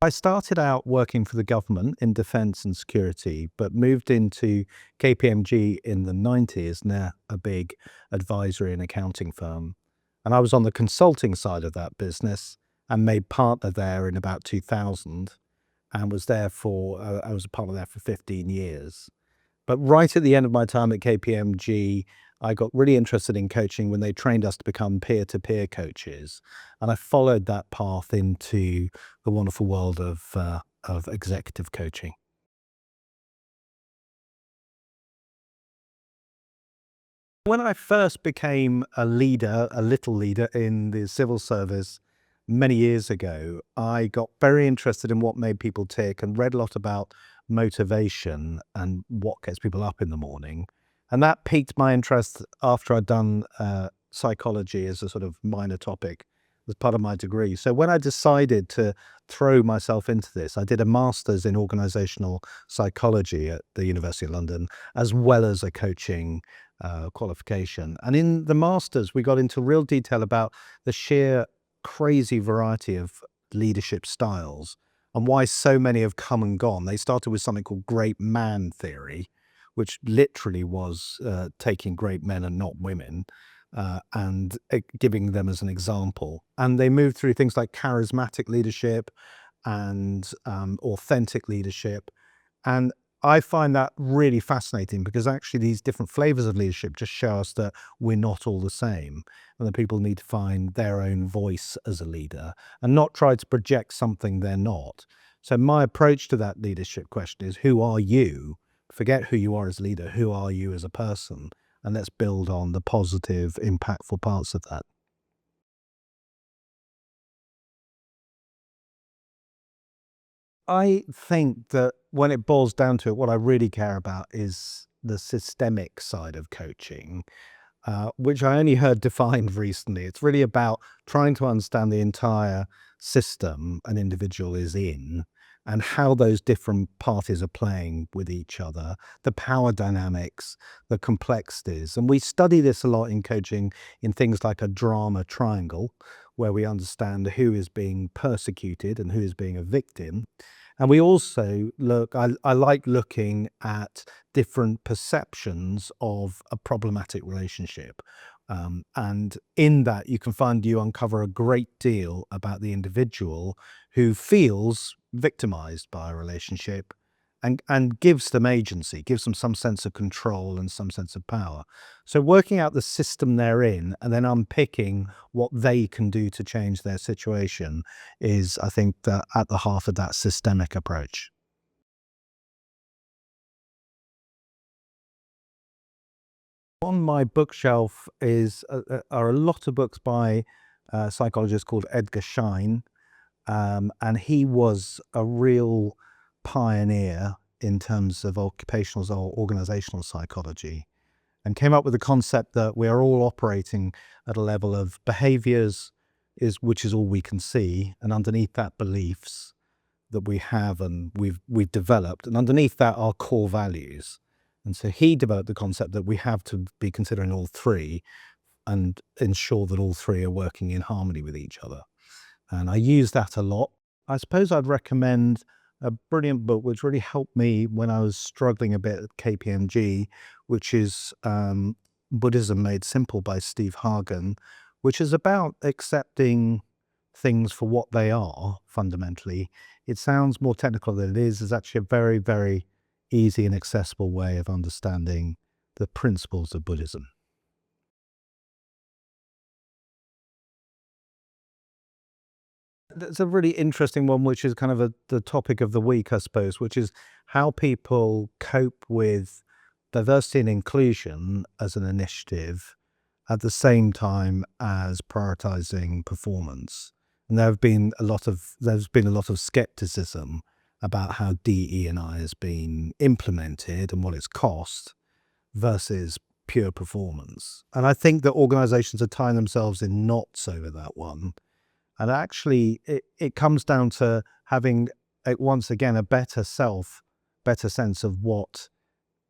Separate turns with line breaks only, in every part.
I started out working for the government in defence and security, but moved into KPMG in the 90s, now a big advisory and accounting firm. And I was on the consulting side of that business and made partner there in about 2000 and I was a partner there for 15 years. But right at the end of my time at KPMG, I got really interested in coaching when they trained us to become peer-to-peer coaches, and I followed that path into the wonderful world of executive coaching. When I first became a leader, a little leader in the civil service many years ago, I got very interested in what made people tick and read a lot about motivation and what gets people up in the morning. And that piqued my interest after I'd done psychology as a sort of minor topic as part of my degree. So when I decided to throw myself into this, I did a master's in organizational psychology at the University of London, as well as a coaching qualification. And in the masters, we got into real detail about the sheer crazy variety of leadership styles and why so many have come and gone. They started with something called great man theory, which literally was taking great men and not women and giving them as an example. And they moved through things like charismatic leadership and authentic leadership. And I find that really fascinating because actually these different flavors of leadership just show us that we're not all the same and that people need to find their own voice as a leader and not try to project something they're not. So my approach to that leadership question is, who are you? Forget who you are as a leader. Who are you as a person? And let's build on the positive, impactful parts of that. I think that when it boils down to it, what I really care about is the systemic side of coaching, which I only heard defined recently. It's really about trying to understand the entire system an individual is in and how those different parties are playing with each other, the power dynamics, the complexities. And we study this a lot in coaching in things like a drama triangle, where we understand who is being persecuted and who is being a victim. And we also I like looking at different perceptions of a problematic relationship. And in that, you uncover a great deal about the individual who feels victimized by a relationship and gives them agency, gives them some sense of control and some sense of power. So working out the system they're in and then unpicking what they can do to change their situation is, I think, at the heart of that systemic approach. On my bookshelf are a lot of books by a psychologist called Edgar Schein, and he was a real pioneer in terms of occupational or organizational psychology, and came up with the concept that we are all operating at a level of behaviors which is all we can see, and underneath that beliefs that we have and we've developed, and underneath that are core values. And so he developed the concept that we have to be considering all three and ensure that all three are working in harmony with each other. And I use that a lot. I suppose I'd recommend a brilliant book which really helped me when I was struggling a bit at KPMG, which is Buddhism Made Simple by Steve Hagen, which is about accepting things for what they are fundamentally. It sounds more technical than it is. It's actually a very, very easy and accessible way of understanding the principles of Buddhism. That's a really interesting one, which is kind of the topic of the week, I suppose, which is how people cope with diversity and inclusion as an initiative at the same time as prioritizing performance. And there's been a lot of skepticism about how DE&I has been implemented and what it's cost versus pure performance. And I think that organizations are tying themselves in knots over that one. And actually, it comes down to having, once again, a better sense of what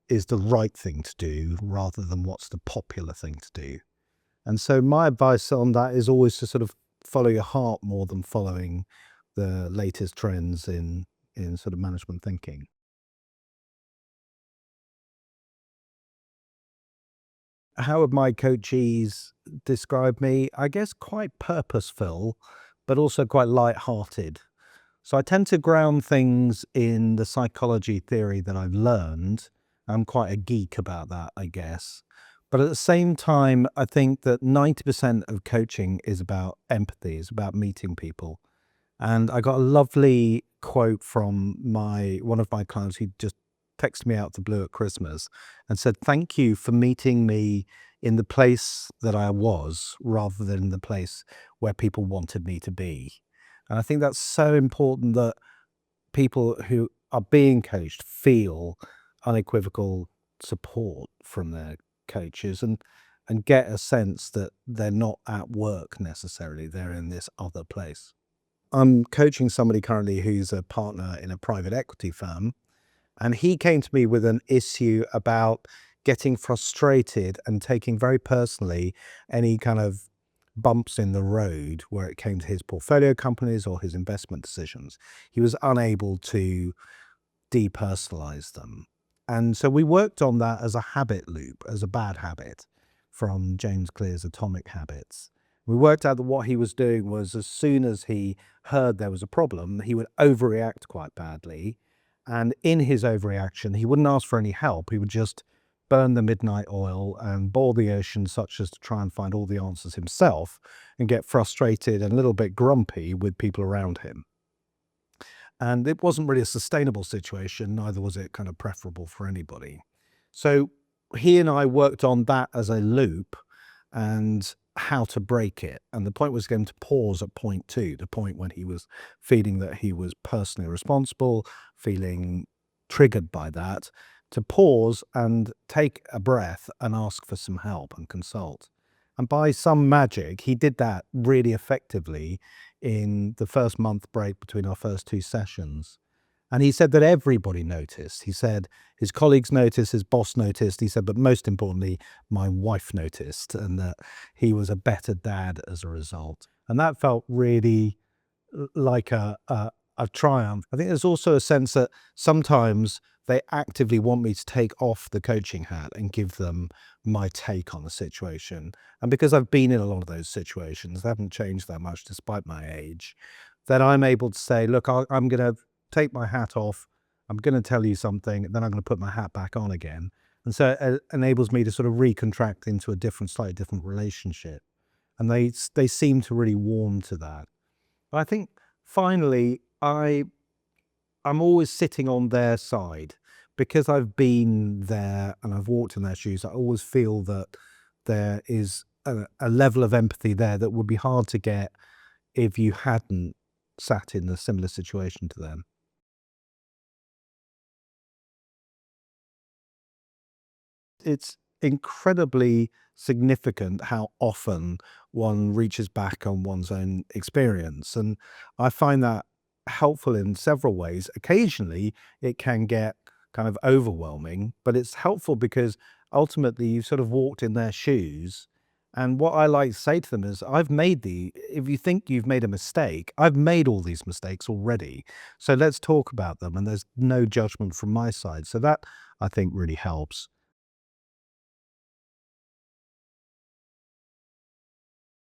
is the right thing to do rather than what's the popular thing to do. And so my advice on that is always to sort of follow your heart more than following the latest trends in sort of management thinking. How would my coachees describe me? I guess quite purposeful, but also quite light-hearted. So I tend to ground things in the psychology theory that I've learned. I'm quite a geek about that, I guess. But at the same time, I think that 90% of coaching is about empathy, is about meeting people. And I got a lovely quote from one of my clients who just texted me out the blue at Christmas and said, "Thank you for meeting me in the place that I was rather than in the place where people wanted me to be." And I think that's so important that people who are being coached feel unequivocal support from their coaches and get a sense that they're not at work necessarily, they're in this other place. I'm coaching somebody currently who's a partner in a private equity firm, and he came to me with an issue about getting frustrated and taking very personally any kind of bumps in the road where it came to his portfolio companies or his investment decisions. He was unable to depersonalize them. And so we worked on that as a habit loop, as a bad habit from James Clear's Atomic Habits. We worked out that what he was doing was as soon as he heard there was a problem, he would overreact quite badly. And in his overreaction, he wouldn't ask for any help. He would just burn the midnight oil and boil the ocean, such as to try and find all the answers himself and get frustrated and a little bit grumpy with people around him. And it wasn't really a sustainable situation, neither was it kind of preferable for anybody. So he and I worked on that as a loop and how to break it. And the point was going to pause at point two, the point when he was feeling that he was personally responsible, feeling triggered by that, to pause and take a breath and ask for some help and consult. And by some magic, he did that really effectively in the first month break between our first two sessions. And he said that everybody noticed. He said his colleagues noticed, his boss noticed. He said, but most importantly, my wife noticed, and that he was a better dad as a result. And that felt really like a triumph. I think there's also a sense that sometimes they actively want me to take off the coaching hat and give them my take on the situation. And because I've been in a lot of those situations, they haven't changed that much despite my age, that I'm able to say, look, I'm going to take my hat off. I'm going to tell you something, then I'm going to put my hat back on again. And so it enables me to sort of recontract into a different, slightly different relationship. And they seem to really warm to that. But I think finally, I'm always sitting on their side because I've been there and I've walked in their shoes. I always feel that there is a level of empathy there that would be hard to get if you hadn't sat in a similar situation to them. It's incredibly significant how often one reaches back on one's own experience. And I find that helpful in several ways. Occasionally, it can get kind of overwhelming, but it's helpful because ultimately you've sort of walked in their shoes. And what I like to say to them is, if you think you've made a mistake, I've made all these mistakes already. So let's talk about them. And there's no judgment from my side. So that I think really helps.